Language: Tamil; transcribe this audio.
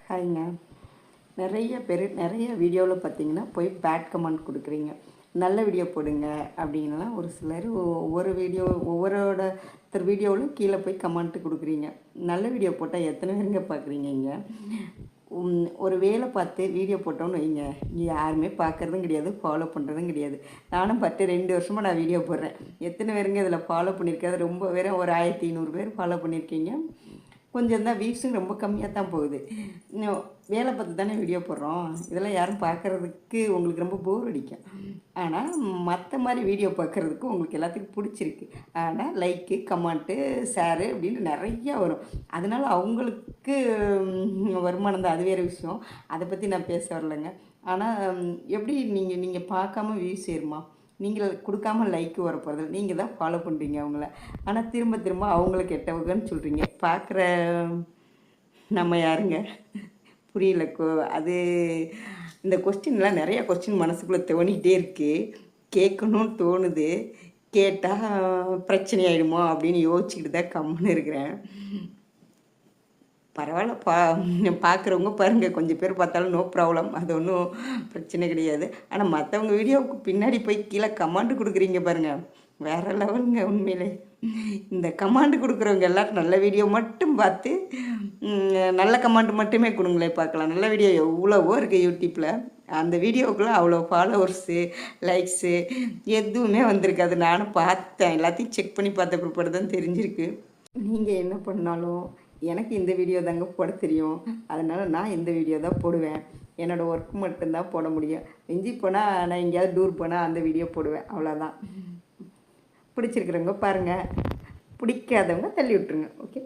ஹாய்ங்க. நிறைய பேர் நிறைய வீடியோவில் பார்த்தீங்கன்னா போய் பேட் கமெண்ட் கொடுக்குறீங்க. நல்ல வீடியோ போடுங்க அப்படின்லாம் ஒரு சிலர் ஒவ்வொரு ஒவ்வொருத்தர் வீடியோவிலும் கீழே போய் கமெண்ட்டு கொடுக்குறீங்க. நல்ல வீடியோ போட்டால் எத்தனை பேருங்க பார்க்குறீங்க? இங்கே ஒரு வேலை பார்த்து வீடியோ போட்டோன்னு வைங்க, இங்கே யாருமே பார்க்குறதும் கிடையாது, ஃபாலோ பண்ணுறதும் கிடையாது. நானும் 2 வருஷமாக நான் வீடியோ போடுறேன். எத்தனை பேருங்க இதில் ஃபாலோ பண்ணியிருக்காது? ரொம்ப பேர் ஒரு 1500 பேர் ஃபாலோ பண்ணியிருக்கீங்க. கொஞ்சம் தான் வியூஸும் ரொம்ப கம்மியாக தான் போகுது. இன்னும் வேலை பார்த்து தானே வீடியோ போடுறோம். இதெல்லாம் யாரும் பார்க்குறதுக்கு உங்களுக்கு ரொம்ப போர் அடிக்கும். ஆனால் மற்ற மாதிரி வீடியோ பார்க்குறதுக்கு உங்களுக்கு எல்லாத்துக்கும் பிடிச்சிருக்கு. ஆனால் லைக்கு, கமெண்ட்டு, ஷேரு அப்படின்னு நிறையா வரும். அதனால் அவங்களுக்கு வருமானம் தான், அது வேறு விஷயம். அதை பற்றி நான் பேச வரலைங்க. ஆனால் எப்படி நீங்கள் பார்க்காம வியூஸ் ஏறுமா? நீங்கள் கொடுக்காம லைக்கு வர போகிறது, நீங்கள் தான் ஃபாலோ பண்ணுறீங்க அவங்கள. ஆனால் திரும்ப திரும்ப அவங்கள கெட்டவங்கன்னு சொல்கிறீங்க. பார்க்குற நம்ம யாருங்க? புரியல. அது இந்த கொஸ்டின்லாம் நிறையா கொஸ்டின் மனசுக்குள்ளே தோணிக்கிட்டே இருக்குது. கேட்கணும்னு தோணுது. கேட்டால் பிரச்சனை ஆகிடுமோ அப்படின்னு யோசிச்சுக்கிட்டு தான் கம்முன்னு இருக்கிறேன். பரவாயில்ல, பார்க்குறவங்க பாருங்கள். கொஞ்சம் பேர் பார்த்தாலும் நோ ப்ராப்ளம், அது ஒன்றும் பிரச்சனை கிடையாது. ஆனால் மற்றவங்க வீடியோவுக்கு பின்னாடி போய் கீழே கமெண்ட் கொடுக்குறீங்க பாருங்கள், வேறு லெவலுங்க உண்மையிலே. இந்த கமெண்ட் கொடுக்குறவங்க எல்லோரும் நல்ல வீடியோ மட்டும் பார்த்து நல்ல கமெண்ட் மட்டுமே கொடுங்களே, பார்க்கலாம். நல்ல வீடியோ எவ்வளவோ இருக்குது யூடியூப்பில். அந்த வீடியோவுக்குள்ளே அவ்வளோ ஃபாலோவர்ஸு, லைக்ஸு எதுவுமே வந்திருக்காது. நானும் பார்த்தேன், எல்லாத்தையும் செக் பண்ணி பார்த்த பிற்பாடு தான் தெரிஞ்சிருக்கு. நீங்கள் என்ன பண்ணாலும் எனக்கு இந்த வீடியோ தாங்க போட தெரியும். அதனால் நான் இந்த வீடியோ தான் போடுவேன். என்னோடய ஒர்க் மட்டும்தான் போட முடியும். மிஞ்சி போனால் நான் எங்கேயாவது டூர் போனால் அந்த வீடியோ போடுவேன், அவ்வளோதான். பிடிச்சிருக்கிறவங்க பாருங்கள், பிடிக்காதவங்க தள்ளி விட்டுருங்க. ஓகே.